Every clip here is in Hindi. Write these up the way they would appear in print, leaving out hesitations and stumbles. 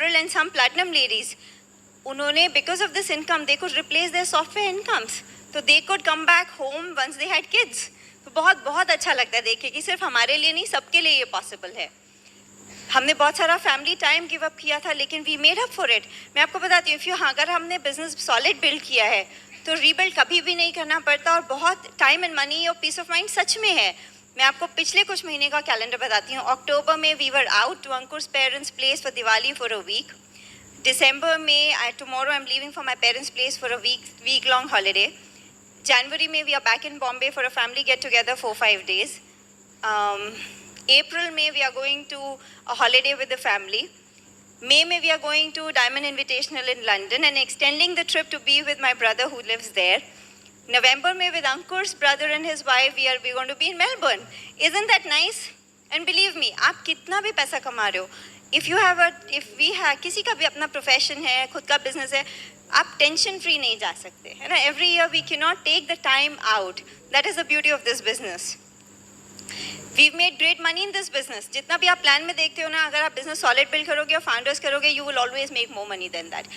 April and some platinum ladies, उन्होंने because of this income they could replace their software incomes, तो they could come back home once they had kids. तो बहुत बहुत अच्छा लगता है देख के कि सिर्फ हमारे लिए नहीं, सबके लिए ये पॉसिबल है. हमने बहुत सारा फैमिली टाइम गिव अप किया था, लेकिन we made up for it. मैं आपको बताती हूँ, अगर हमने बिजनेस सॉलिड बिल्ड किया है तो रीबिल्ड कभी भी नहीं करना पड़ता, और बहुत टाइम एंड मनी और पीस ऑफ माइंड सच में है. मैं आपको पिछले कुछ महीने का कैलेंडर बताती हूँ. अक्टूबर में we were out to Ankur's parents place for Diwali for a week. दिसंबर में tomorrow I am leaving for my parents place for a week long holiday. जनवरी में we are back in Bombay for a family get together 4-5 days. April में we are going to a holiday with the family. May में we are going to Diamond Invitational in London and extending the trip to be with my brother who lives there. November में with Ankur's brother and his wife we are going to be in Melbourne. Isn't that nice? And believe me, आप कितना भी पैसा कमा रहे हो, if we have किसी का भी अपना profession है, खुद का business है, आप टेंशन फ्री नहीं जा सकते है ना. Every year we cannot take the time out. That is the beauty of this business. We've made great money in this business. जितना भी आप प्लान में देखते हो ना, अगर आप बिजनेस सॉलिड बिल्ड करोगे और फाउंडर्स करोगे, you will always make more money than that.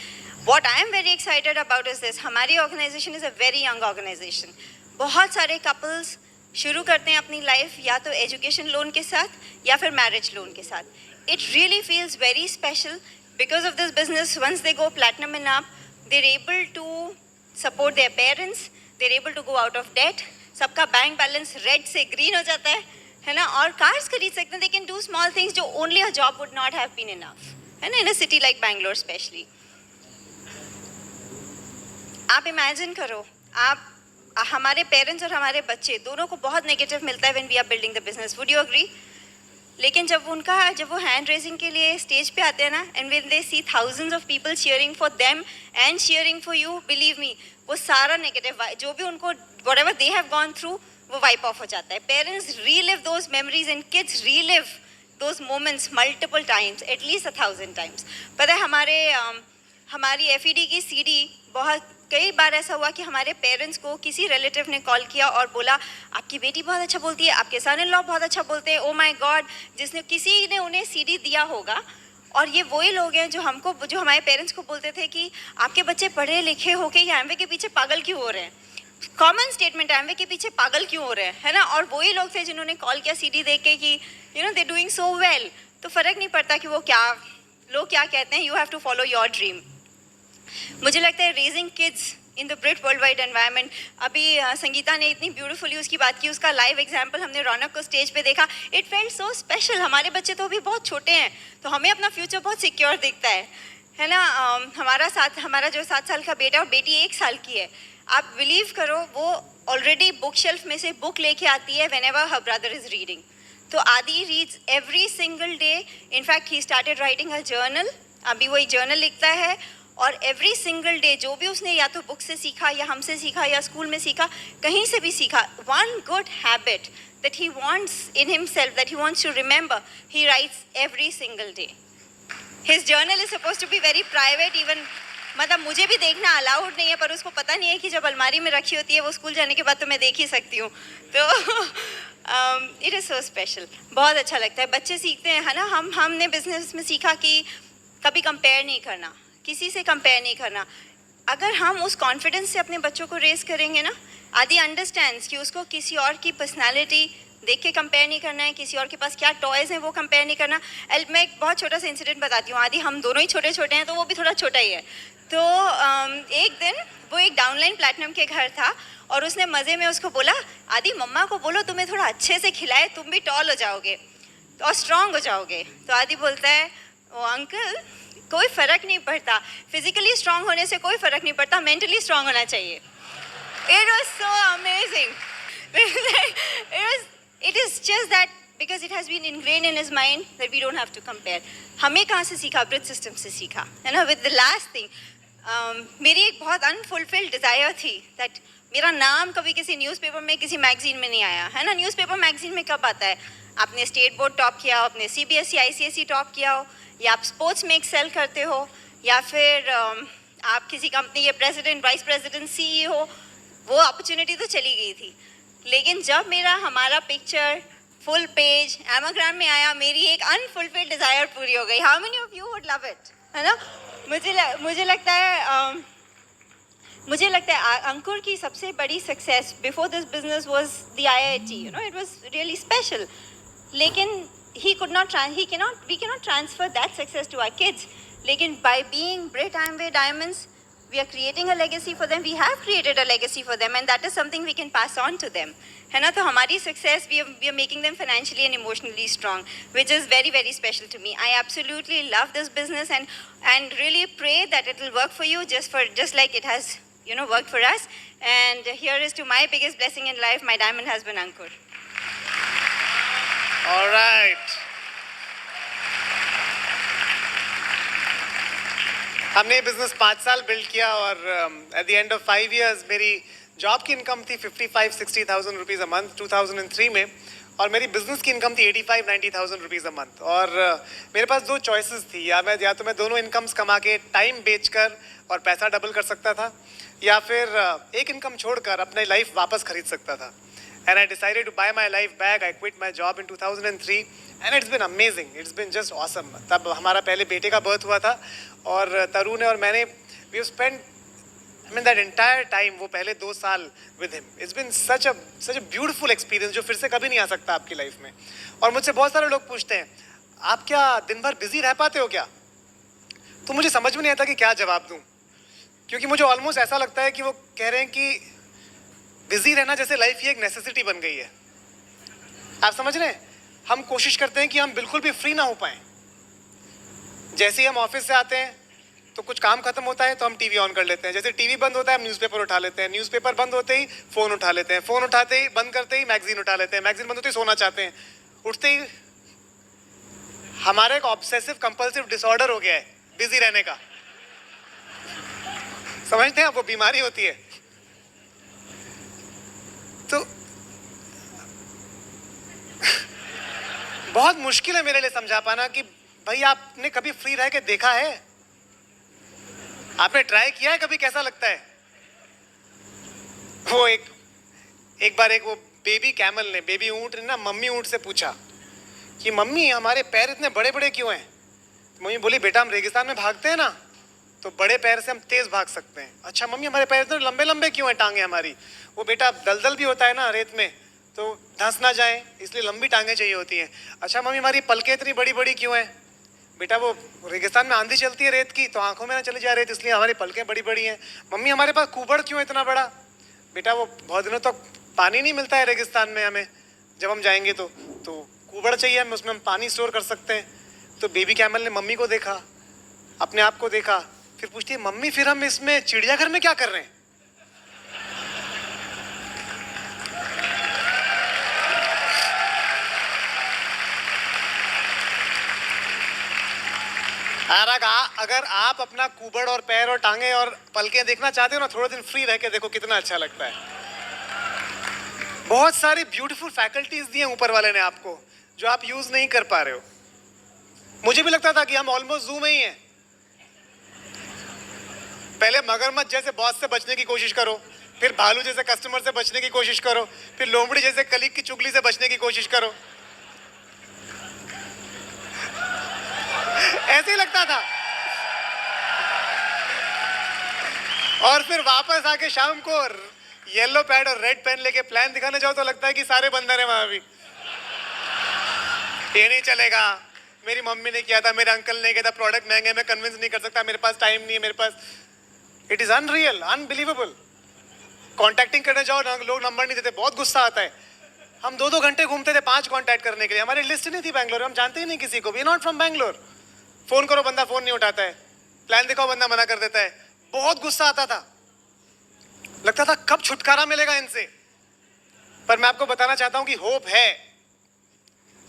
What I am very excited about is this. हमारी organisation is a very young organisation. बहुत सारे कपल्स शुरू करते हैं अपनी लाइफ या तो एजुकेशन लोन के साथ या फिर मैरिज लोन के साथ. It really feels very special because of this business. Once they go platinum and up, they're able to support their parents. They're able to go out of debt. सबका बैंक बैलेंस रेड से ग्रीन हो जाता है ना, और कार्स खरीद सकते हैं. They can do small things जो only a job would not have been enough, है ना, in a city like Bangalore specially. आप इमेजिन करो, आप हमारे पेरेंट्स और हमारे बच्चे दोनों को बहुत नेगेटिव मिलता है when we are building the business. Would you agree? लेकिन जब वो हैंड रेजिंग के लिए स्टेज पे आते हैं ना, and when they see thousands of people cheering for them and cheering for you, believe me, वो सारा नेगेटिव जो भी उनको whatever they have gone through वो वाइप ऑफ हो जाता है. Parents relive those memories and kids relive those moments multiple times, at least 1000 times. पता है हमारी FED की CD बहुत कई बार ऐसा हुआ कि हमारे पेरेंट्स को किसी रिलेटिव ने कॉल किया और बोला आपकी बेटी बहुत अच्छा बोलती है, आपके सन इन लॉ बहुत अच्छा बोलते हैं. ओ माय गॉड, किसी ने उन्हें CD दिया होगा. और ये वही लोग हैं जो हमारे पेरेंट्स को बोलते थे कि आपके बच्चे पढ़े लिखे होके ये एमवे के पीछे पागल क्यों हो रहे हैं. कॉमन स्टेटमेंट, एमवे के पीछे पागल क्यों हो रहे हैं, है ना. और वही लोग थे जिन्होंने कॉल किया CD देख के कि दे डूइंग सो वेल. तो फ़र्क नहीं पड़ता कि लोग क्या कहते हैं, you have to follow your dream. मुझे लगता है raising kids in the bright world wide environment, अभी संगीता ने इतनी ब्यूटीफुली उसकी बात की, उसका लाइव एग्जाम्पल हमने रौनक को स्टेज पे देखा. It felt so special. हमारे बच्चे तो अभी बहुत छोटे हैं, तो हमें अपना फ्यूचर बहुत सिक्योर दिखता है ना. हमारा जो 7 साल का बेटा और बेटी 1 साल की है, आप बिलीव करो वो ऑलरेडी बुक शेल्फ में से बुक लेके आती है whenever her brother is reading. तो आदि reads every single day. In fact he started writing a journal. अभी वही जर्नल लिखता है, और एवरी सिंगल डे जो भी उसने या तो बुक से सीखा या हमसे सीखा या स्कूल में सीखा, कहीं से भी सीखा, one good habit that he wants in himself, that he wants to remember, he writes every single day. His journal is supposed to be very private. Even मतलब मुझे भी देखना अलाउड नहीं है, पर उसको पता नहीं है कि जब अलमारी में रखी होती है वो स्कूल जाने के बाद तो मैं देख ही सकती हूँ. तो इट इज़ सो स्पेशल. बहुत अच्छा लगता है, बच्चे सीखते हैं, है ना. हमने बिजनेस में सीखा कि कभी कंपेयर नहीं करना, किसी से कंपेयर नहीं करना. अगर हम उस कॉन्फिडेंस से अपने बच्चों को रेस करेंगे ना, आदि अंडरस्टैंड्स कि उसको किसी और की पर्सनालिटी देख के कंपेयर नहीं करना है, किसी और के पास क्या टॉयज़ हैं वो कंपेयर नहीं करना. मैं एक बहुत छोटा सा इंसिडेंट बताती हूँ. आदि हम दोनों ही छोटे छोटे हैं, तो वो भी थोड़ा छोटा ही है. तो एक दिन वो एक डाउनलाइन प्लैटिनम के घर था, और उसने मज़े में उसको बोला, आदि मम्मा को बोलो तुम्हें थोड़ा अच्छे से खिलाए, तुम भी टॉल हो जाओगे और स्ट्रांग हो जाओगे. तो आदि बोलता है, ओ अंकल कोई फ़र्क नहीं पड़ता, फिजिकली स्ट्रांग होने से कोई फ़र्क नहीं पड़ता, मेंटली स्ट्रांग होना चाहिए. It was so amazing. It is just that because it has been ingrained in his mind that we don't have to compare. हमें कहाँ से सीखा? ब्रिज सिस्टम से सीखा, है ना. विद द लास्ट थिंग, मेरी एक बहुत अनफुलफिल्ड डिज़ायर थी दैट मेरा नाम कभी किसी न्यूज़पेपर में, किसी मैगजीन में नहीं आया, है ना. न्यूज़पेपर मैगजीन में कब आता है? आपने स्टेट बोर्ड टॉप किया हो, आपने CBSE ICSE टॉप किया हो, या आप स्पोर्ट्स में एक्सेल करते हो, या फिर आप किसी कंपनी के प्रेसिडेंट, वाइस प्रेसिडेंट, CEO. वो अपॉर्चुनिटी तो चली गई थी. लेकिन जब हमारा पिक्चर फुल पेज एमाग्राम में आया, मेरी एक अनफुलफिल्ड डिज़ायर पूरी हो गई. How many of you would love it? है ना? मुझे लगता है अंकुर की सबसे बड़ी success before this business was the IIT, you know, it was really special. लेकिन we cannot transfer that success to our kids. लेकिन by being Brit Amway Diamonds, we are creating a legacy for them. We have created a legacy for them, and that is something we can pass on to them. है ना? तो हमारी success, we are making them financially and emotionally strong, which is very, very special to me. I absolutely love this business and really pray that it will work for you just like it has, you know, worked for us. And here is to my biggest blessing in life, my diamond husband Ankur. All right. हमने ये बिजनेस 5 साल बिल्ड किया और at the end of 5 years मेरी जॉब की इनकम थी 55-60,000 रुपीज़ अ मंथ 2003 में, और मेरी बिजनेस की इनकम थी 85-90,000 रुपीज़ अ मंथ. और मेरे पास 2 चॉइसेस थी, या तो मैं दोनों इनकम्स कमा के टाइम बेचकर और पैसा डबल कर सकता था, या फिर एक इनकम छोड़कर अपनी लाइफ वापस खरीद सकता था. And I decided to buy my life back. I quit my job in 2003 and it's been amazing. It's been just awesome. तब हमारा पहले बेटे का बर्थ हुआ था और तरुण और मैंने we have spent that entire time, वो पहले 2 साल with him. It's been such a beautiful experience जो फिर से कभी नहीं आ सकता आपकी लाइफ में. और मुझसे बहुत सारे लोग पूछते हैं, आप क्या दिन भर बिजी रह पाते हो क्या? तो मुझे समझ में नहीं आता कि क्या जवाब दूं, क्योंकि मुझे ऑलमोस्ट ऐसा लगता है कि वो कह रहे हैं कि बिजी रहना जैसे लाइफ ही एक नेसेसिटी बन गई है. आप समझ रहे हैं? हम कोशिश करते हैं कि हम बिल्कुल भी फ्री ना हो पाएं. जैसे ही हम ऑफिस से आते हैं तो कुछ काम खत्म होता है तो हम टीवी ऑन कर लेते हैं. जैसे टीवी बंद होता है हम न्यूज़पेपर उठा लेते हैं. न्यूज़पेपर बंद होते ही फ़ोन उठा लेते हैं. फ़ोन उठाते ही बंद करते ही मैगजीन उठा लेते हैं. मैगजीन बंद होते ही सोना चाहते हैं. उठते ही हमारा एक ऑब्सेसिव कंपल्सिव डिसऑर्डर हो गया है बिजी रहने का. समझते हैं आप? वो बीमारी होती है. तो बहुत मुश्किल है मेरे लिए समझा पाना कि भाई आपने कभी फ्री रह के देखा है? आपने ट्राई किया है कभी? कैसा लगता है? वो एक बार वो बेबी ऊंट ने ना मम्मी ऊंट से पूछा कि मम्मी हमारे पैर इतने बड़े बड़े क्यों हैं? मम्मी बोली बेटा हम रेगिस्तान में भागते हैं ना तो बड़े पैर से हम तेज भाग सकते हैं. अच्छा मम्मी हमारे पैर इतने लंबे लंबे क्यों हैं टांगे हमारी? वो बेटा दलदल भी होता है ना रेत में तो धंस ना जाए इसलिए लंबी टांगे चाहिए होती हैं. अच्छा मम्मी हमारी पलकें इतनी बड़ी बड़ी क्यों हैं? बेटा वो रेगिस्तान में आंधी चलती है रेत की तो आंखों में ना चली जाए रेत इसलिए हमारी पलकें बड़ी बड़ी हैं. मम्मी हमारे पास कुबड़ क्यों है इतना बड़ा? बेटा वो बहुत दिनों तक पानी नहीं मिलता है रेगिस्तान में हमें, जब हम जाएंगे तो कुबड़ चाहिए हमें, उसमें हम पानी स्टोर कर सकते हैं. तो बेबी कैमल ने मम्मी को देखा, अपने आप को देखा, फिर पूछती है मम्मी फिर हम इसमें चिड़ियाघर में क्या कर रहे हैं? अगर आप अपना कुबड़ और पैर और टांगे और पलकें देखना चाहते हो ना, थोड़ा दिन फ्री रह के देखो कितना अच्छा लगता है. बहुत सारी ब्यूटीफुल फैकल्टीज दी हैं ऊपर वाले ने आपको जो आप यूज नहीं कर पा रहे हो. मुझे भी लगता था कि हम ऑलमोस्ट जू में ही हैं. पहले मगरमच्छ जैसे बॉस से बचने की कोशिश करो, फिर भालू जैसे कस्टमर से बचने की कोशिश करो, फिर लोमड़ी जैसे कलीग की चुगली से बचने की कोशिश करो. ऐसे ही लगता था. और फिर वापस आके शाम को येलो पैड और रेड पेन लेके प्लान दिखाने जाओ तो लगता है कि सारे बंदर हैं वहां भी. ये नहीं चलेगा, मेरी मम्मी ने किया था, मेरे अंकल ने किया था, प्रोडक्ट महंगे, मैं कन्विंस नहीं कर सकता, मेरे पास टाइम नहीं है, मेरे पास. It is unreal, unbelievable. Contacting करने जाओ लोग नंबर नहीं देते, बहुत गुस्सा आता है. हम 2-2 घंटे घूमते थे 5 कॉन्टैक्ट करने के लिए. हमारी लिस्ट नहीं थी बैंगलोर, हम जानते ही नहीं किसी को. We not from Bangalore. Phone करो बंदा फोन नहीं उठाता है, प्लान दिखाओ बंदा मना कर देता है. बहुत गुस्सा आता था, लगता था कब छुटकारा मिलेगा इनसे. पर मैं आपको बताना चाहता हूं कि होप है.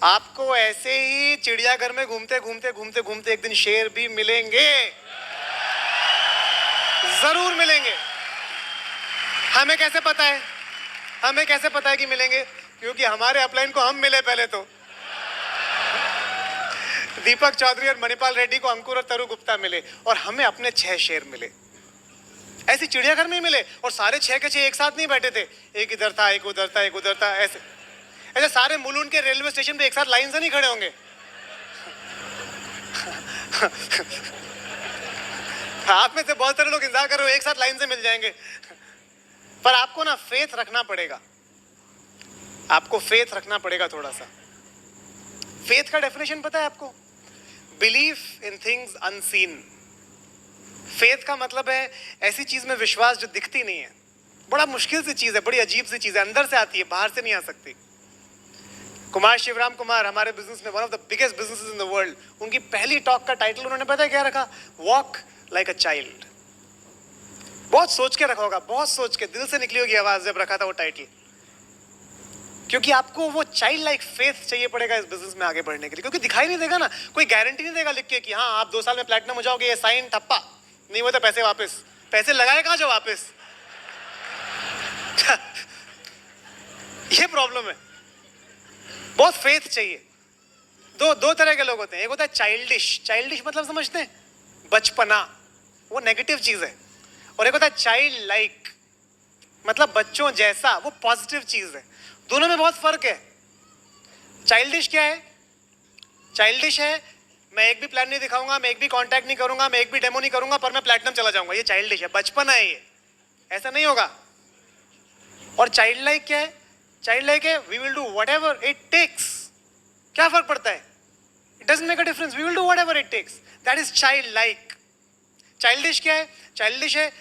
आपको ऐसे ही चिड़ियाघर में घूमते घूमते घूमते घूमते एक दिन शेर भी मिलेंगे, जरूर मिलेंगे. हमें कैसे पता है? हमें कैसे पता है कि मिलेंगे? क्योंकि हमारे अपलाइन को हम मिले पहले. तो दीपक चौधरी और मणिपाल रेड्डी को अंकुर और तरु गुप्ता मिले और हमें अपने 6 शेर मिले. ऐसे चिड़ियाघर में मिले और सारे 6 के 6 एक साथ नहीं बैठे थे. एक इधर था, एक उधर था, एक उधर था. ऐसे सारे मुलुंड के रेलवे स्टेशन पे एक साथ लाइन से नहीं खड़े होंगे. आप में से बहुत सारे लोग इंतजार कर रहे हो एक साथ लाइन से मिल जाएंगे, पर आपको ना फेथ रखना पड़ेगा, आपको फेथ रखना पड़ेगा थोड़ा सा। फेथ का डेफिनेशन पता है आपको? Belief in things unseen. Faith का मतलब है ऐसी चीज में विश्वास जो दिखती नहीं है। बड़ा मुश्किल सी चीज है, बड़ी अजीब सी चीज है, अंदर से आती है, बाहर से नहीं आ सकती। कुमार शिवराम कुमार हमारे बिजनेस में one of the biggest businesses in the world, उनकी पहली टॉक का टाइटल उन्होंने पता है क्या रखा? Walk like a child. बहुत सोच के रखा होगा, बहुत सोच के, दिल से निकली होगी आवाज जब रखा था वो टाइटल, क्योंकि आपको वो चाइल्ड लाइक फेथ चाहिए पड़ेगा इस बिजनेस में आगे बढ़ने के लिए। क्योंकि दिखाई नहीं देगा ना, कोई गारंटी नहीं देगा लिख के कि हाँ आप 2 साल में प्लैटिनम हो जाओगे, ये साइन ठप्पा नहीं हुआ तो पैसे वापस। पैसे लगाए कहाँ जो वापस? ये प्रॉब्लम है। बहुत फेथ चाहिए। दो तरह के लोग होते हैं, एक होता है चाइल्डिश। चाइल्डिश मतलब समझते हैं? बचपना, वो नेगेटिव चीज है। और एक होता है चाइल्ड लाइक, मतलब बच्चों जैसा, वो पॉजिटिव चीज है। दोनों में बहुत फर्क है। चाइल्डिश क्या है? चाइल्डिश है मैं एक भी प्लान नहीं दिखाऊंगा, मैं एक भी कांटेक्ट नहीं करूंगा, मैं एक भी डेमो नहीं करूंगा, पर मैं प्लैटिनम चला जाऊंगा। ये चाइल्डिश है, बचपना है ये, ऐसा नहीं होगा। और चाइल्ड लाइक क्या है? चाइल्ड लाइक है we will do whatever it takes. क्या फर्क पड़ता है? It doesn't make a difference, we will do whatever it takes. That is child like. Childish क्या है? चाइल्डिश है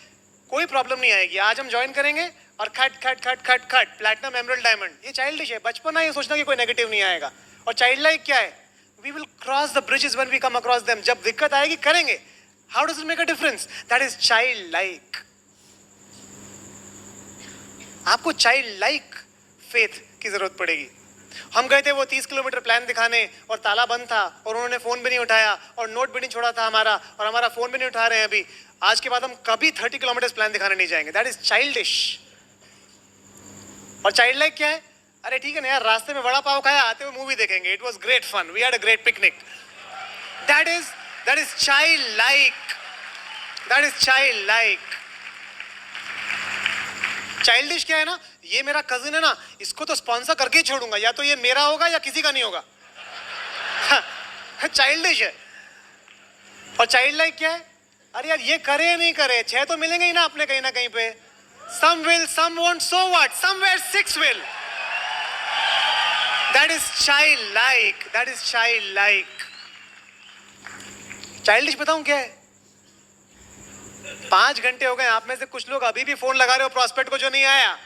कोई प्रॉब्लम नहीं आएगी, आज हम ज्वाइन करेंगे और खट खट खट खट खट प्लैटिनम एमरल्ड डायमंड। ये चाइल्डिश है, बचपना ये सोचना कि कोई नेगेटिव नहीं आएगा। और चाइल्ड लाइक क्या है? We will cross the bridges when we come across them. जब दिक्कत आएगी करेंगे। How does it make a difference? That is child like. आपको चाइल्ड लाइक फेथ की जरूरत पड़ेगी। हम गए थे वो 30 किलोमीटर प्लान दिखाने और ताला बंद था और उन्होंने फोन भी नहीं उठाया और नोट भी नहीं छोड़ा था हमारा, और हमारा फोन भी नहीं उठा रहे हैं अभी। आज के बाद हम कभी 30 किलोमीटर प्लान दिखाने नहीं जाएंगे। That is childish. और चाइल्ड लाइक क्या है? अरे ठीक है ना यार, रास्ते में वड़ा पाव खाया, आते हुए मूवी देखेंगे, it was great fun, we had a great picnic. That is child like. That is child like. Childish क्या है ना? ये मेरा कजिन है ना, इसको तो स्पॉन्सर करके ही छोड़ूंगा, या तो ये मेरा होगा या किसी का नहीं होगा। चाइल्डिश है। और चाइल्ड लाइक क्या है? अरे यार ये करे या नहीं करे, 6 तो मिलेंगे ही ना अपने कहीं ना कहीं पे। Some will, some won't, so what? Somewhere 6 will. That is childlike. That is childlike. Childish बताऊं क्या है? 5 घंटे हो गए, आप में से कुछ लोग अभी भी फोन लगा रहे हो प्रॉस्पेक्ट को जो नहीं आया।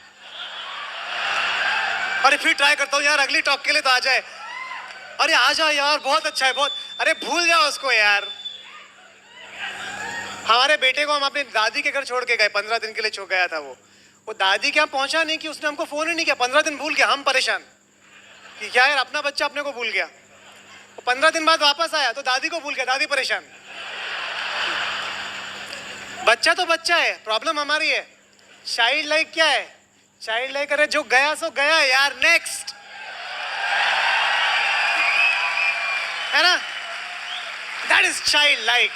अरे फिर ट्राई करता हूँ यार, अगली टॉक के लिए तो आ जाए। अरे आ जाओ यार, बहुत अच्छा है, बहुत। अरे भूल जाओ उसको यार। हमारे बेटे को हम अपनी दादी के घर छोड़ के गए, 15 दिन के लिए छोड़ गया था वो दादी के यहाँ पहुंचा नहीं कि उसने हमको फोन ही नहीं किया। 15 दिन भूल गया, हम परेशान कि क्या यार अपना बच्चा अपने को भूल गया। 15 दिन बाद वापस आया तो दादी को भूल गया, दादी परेशान। बच्चा तो बच्चा है, प्रॉब्लम हमारी है। चाइल्ड लाइक क्या है? चाइल्ड लाइक अरे जो गया सो गया यार, नेक्स्ट, है ना? That is child like.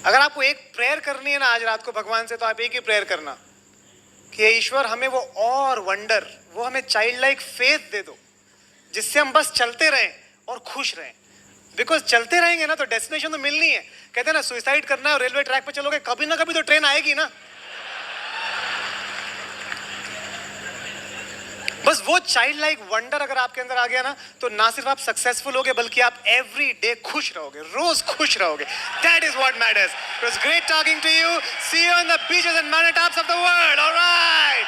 अगर आपको एक प्रेयर करनी है ना आज रात को भगवान से, तो आप एक ही प्रेयर करना कि ईश्वर हमें वो और वंडर, वो हमें चाइल्ड लाइक फेथ दे दो, जिससे हम बस चलते रहें और खुश रहें। बिकॉज चलते रहेंगे ना तो डेस्टिनेशन तो मिलनी है। कहते हैं ना सुसाइड करना है और रेलवे ट्रैक पे चलोगे, कभी ना कभी तो ट्रेन आएगी ना। बस वो चाइल्ड लाइक वंडर अगर आपके अंदर आ गया ना, तो ना सिर्फ आप सक्सेसफुल होगे बल्कि आप एवरी डे खुश रहोगे, रोज खुश रहोगे। That is what matters. It was great talking to you. See you on the beaches and mountain tops of the world. Alright.